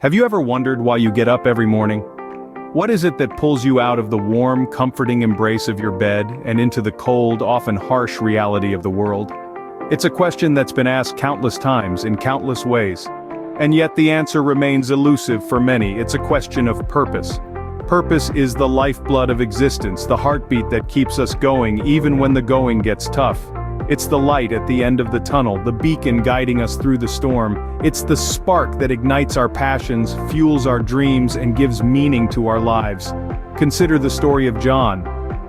Have you ever wondered why you get up every morning? What is it that pulls you out of the warm, comforting embrace of your bed and into the cold, often harsh reality of the world? It's a question that's been asked countless times in countless ways. And yet the answer remains elusive for many. It's a question of purpose. Purpose is the lifeblood of existence, the heartbeat that keeps us going even when the going gets tough. It's the light at the end of the tunnel, the beacon guiding us through the storm. It's the spark that ignites our passions, fuels our dreams, and gives meaning to our lives. Consider the story of John.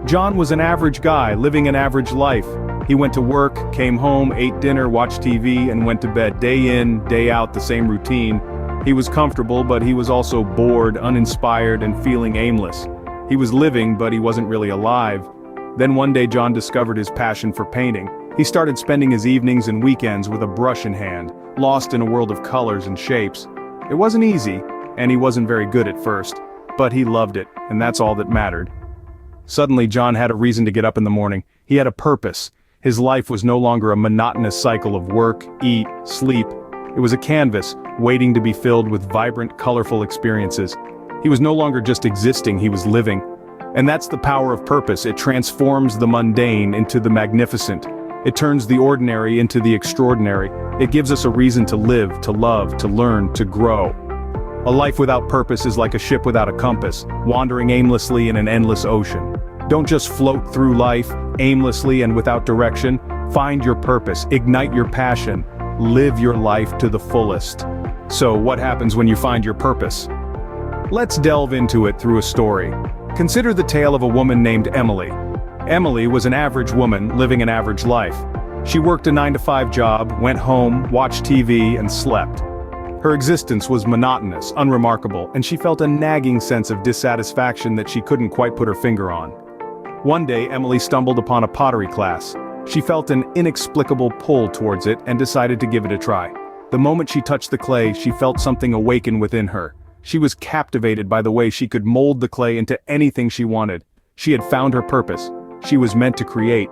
John was an average guy living an average life. He went to work, came home, ate dinner, watched TV, and went to bed. Day in, day out, the same routine. He was comfortable, but he was also bored, uninspired, and feeling aimless. He was living, but he wasn't really alive. Then one day John discovered his passion for painting. He started spending his evenings and weekends with a brush in hand, lost in a world of colors and shapes. It wasn't easy, and he wasn't very good at first, but he loved it, and that's all that mattered. Suddenly John had a reason to get up in the morning. He had a purpose. His life was no longer a monotonous cycle of work, eat, sleep. It was a canvas, waiting to be filled with vibrant, colorful experiences. He was no longer just existing, he was living. And that's the power of purpose. It transforms the mundane into the magnificent. It turns the ordinary into the extraordinary. It gives us a reason to live, to love, to learn, to grow. A life without purpose is like a ship without a compass, wandering aimlessly in an endless ocean. Don't just float through life, aimlessly and without direction. Find your purpose, ignite your passion, live your life to the fullest. So, what happens when you find your purpose? Let's delve into it through a story. Consider the tale of a woman named Emily. Emily was an average woman living an average life. She worked a 9-to-5 job, went home, watched TV, and slept. Her existence was monotonous, unremarkable, and she felt a nagging sense of dissatisfaction that she couldn't quite put her finger on. One day, Emily stumbled upon a pottery class. She felt an inexplicable pull towards it and decided to give it a try. The moment she touched the clay, she felt something awaken within her. She was captivated by the way she could mold the clay into anything she wanted. She had found her purpose. She was meant to create.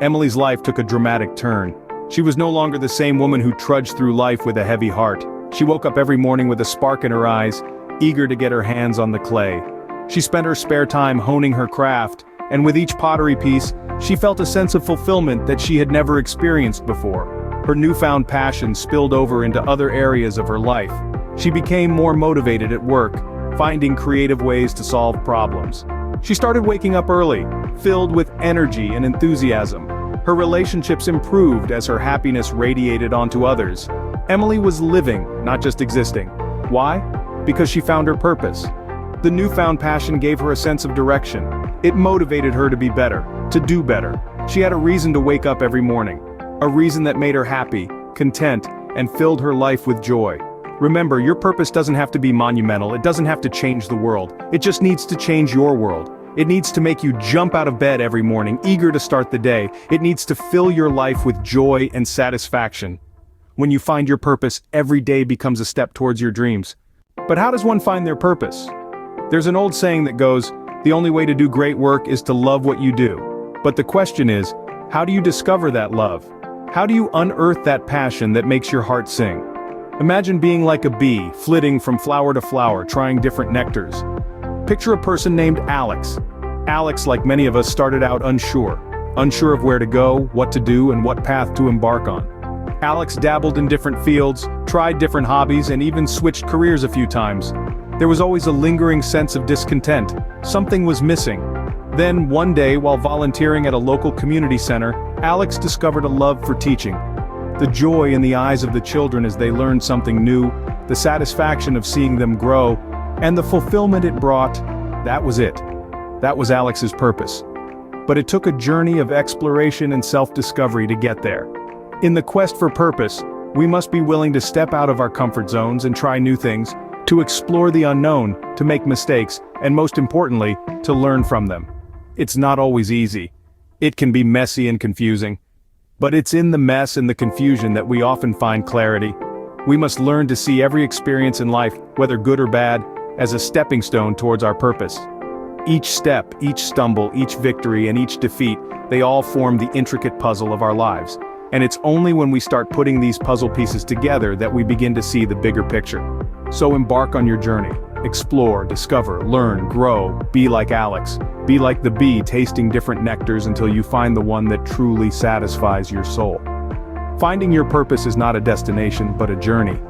Emily's life took a dramatic turn. She was no longer the same woman who trudged through life with a heavy heart. She woke up every morning with a spark in her eyes, eager to get her hands on the clay. She spent her spare time honing her craft, and with each pottery piece, she felt a sense of fulfillment that she had never experienced before. Her newfound passion spilled over into other areas of her life. She became more motivated at work, finding creative ways to solve problems. She started waking up early, filled with energy and enthusiasm. Her relationships improved as her happiness radiated onto others. Emily was living, not just existing. Why? Because she found her purpose. The newfound passion gave her a sense of direction. It motivated her to be better, to do better. She had a reason to wake up every morning. A reason that made her happy, content, and filled her life with joy. Remember, your purpose doesn't have to be monumental. It doesn't have to change the world. It just needs to change your world. It needs to make you jump out of bed every morning, eager to start the day. It needs to fill your life with joy and satisfaction. When you find your purpose, every day becomes a step towards your dreams. But how does one find their purpose? There's an old saying that goes, the only way to do great work is to love what you do. But the question is, how do you discover that love? How do you unearth that passion that makes your heart sing? Imagine being like a bee, flitting from flower to flower, trying different nectars. Picture a person named Alex. Alex, like many of us, started out unsure of where to go, what to do, and what path to embark on. Alex dabbled in different fields, tried different hobbies, and even switched careers a few times. There was always a lingering sense of discontent. Something was missing. Then, one day, while volunteering at a local community center, Alex discovered a love for teaching. The joy in the eyes of the children as they learned something new, the satisfaction of seeing them grow, and the fulfillment it brought, that was it. That was Alex's purpose. But it took a journey of exploration and self-discovery to get there. In the quest for purpose, we must be willing to step out of our comfort zones and try new things, to explore the unknown, to make mistakes, and most importantly, to learn from them. It's not always easy. It can be messy and confusing. But it's in the mess and the confusion that we often find clarity. We must learn to see every experience in life, whether good or bad, as a stepping stone towards our purpose. Each step, each stumble, each victory, and each defeat, they all form the intricate puzzle of our lives. And it's only when we start putting these puzzle pieces together that we begin to see the bigger picture. So embark on your journey. Explore, discover, learn, grow, be like Alex. Be like the bee tasting different nectars until you find the one that truly satisfies your soul. Finding your purpose is not a destination, but a journey.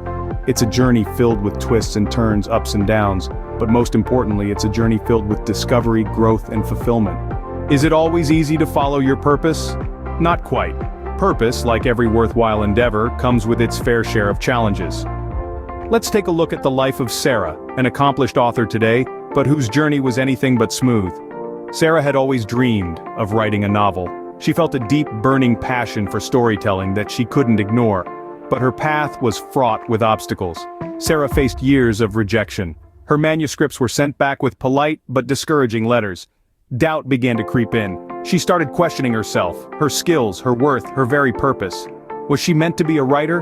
It's a journey filled with twists and turns, ups and downs, but most importantly, it's a journey filled with discovery, growth, and fulfillment. Is it always easy to follow your purpose? Not quite. Purpose, like every worthwhile endeavor, comes with its fair share of challenges. Let's take a look at the life of Sarah, an accomplished author today, but whose journey was anything but smooth. Sarah had always dreamed of writing a novel. She felt a deep, burning passion for storytelling that she couldn't ignore. But her path was fraught with obstacles. Sarah faced years of rejection. Her manuscripts were sent back with polite but discouraging letters. Doubt began to creep in. She started questioning herself, her skills, her worth, her very purpose. Was she meant to be a writer?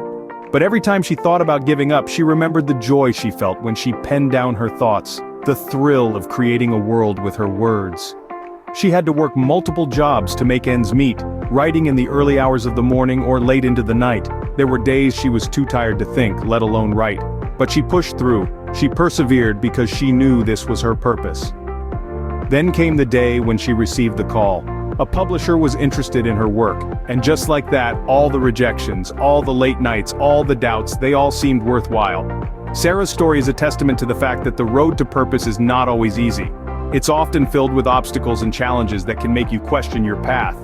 But every time she thought about giving up, she remembered the joy she felt when she penned down her thoughts, the thrill of creating a world with her words. She had to work multiple jobs to make ends meet, writing in the early hours of the morning or late into the night. There were days she was too tired to think, let alone write. But she pushed through. She persevered because she knew this was her purpose. Then came the day when she received the call. A publisher was interested in her work, and just like that, all the rejections, all the late nights, all the doubts, they all seemed worthwhile. Sarah's story is a testament to the fact that the road to purpose is not always easy. It's often filled with obstacles and challenges that can make you question your path.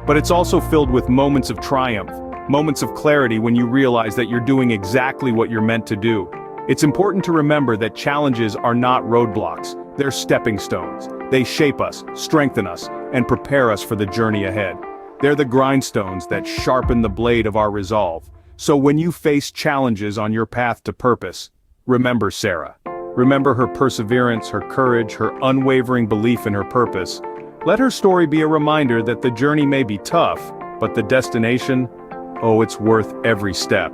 But it's also filled with moments of triumph, moments of clarity when you realize that you're doing exactly what you're meant to do. It's important to remember that challenges are not roadblocks, they're stepping stones. They shape us, strengthen us, and prepare us for the journey ahead. They're the grindstones that sharpen the blade of our resolve. So when you face challenges on your path to purpose, remember Sarah. Remember her perseverance, her courage, her unwavering belief in her purpose. Let her story be a reminder that the journey may be tough, but the destination, oh, it's worth every step.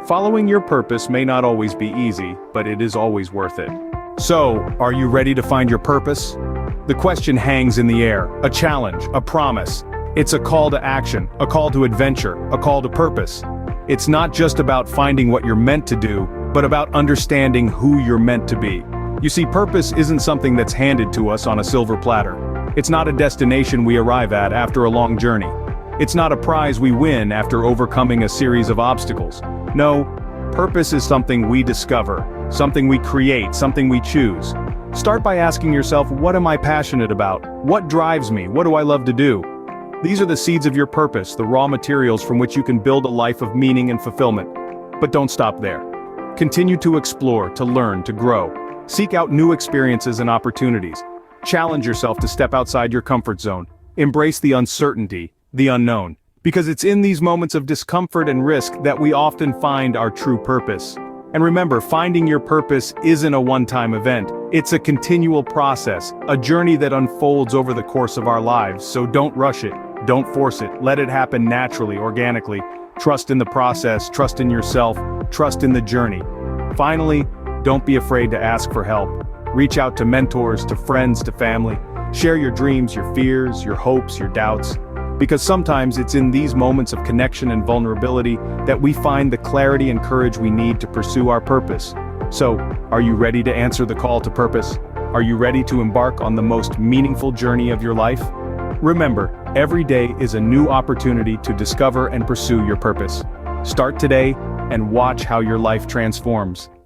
Following your purpose may not always be easy, but it is always worth it. So, are you ready to find your purpose? The question hangs in the air, a challenge, a promise. It's a call to action, a call to adventure, a call to purpose. It's not just about finding what you're meant to do, but about understanding who you're meant to be. You see, purpose isn't something that's handed to us on a silver platter. It's not a destination we arrive at after a long journey. It's not a prize we win after overcoming a series of obstacles. No, purpose is something we discover, something we create, something we choose. Start by asking yourself, what am I passionate about? What drives me? What do I love to do? These are the seeds of your purpose, the raw materials from which you can build a life of meaning and fulfillment. But don't stop there. Continue to explore, to learn, to grow. Seek out new experiences and opportunities. Challenge yourself to step outside your comfort zone. Embrace the uncertainty, the unknown. Because it's in these moments of discomfort and risk that we often find our true purpose. And remember, finding your purpose isn't a one-time event. It's a continual process, a journey that unfolds over the course of our lives. So don't rush it, don't force it, let it happen naturally, organically. Trust in the process, trust in yourself, trust in the journey. Finally, don't be afraid to ask for help. Reach out to mentors, to friends, to family. Share your dreams, your fears, your hopes, your doubts. Because sometimes it's in these moments of connection and vulnerability that we find the clarity and courage we need to pursue our purpose. So, are you ready to answer the call to purpose? Are you ready to embark on the most meaningful journey of your life? Remember, every day is a new opportunity to discover and pursue your purpose. Start today and watch how your life transforms.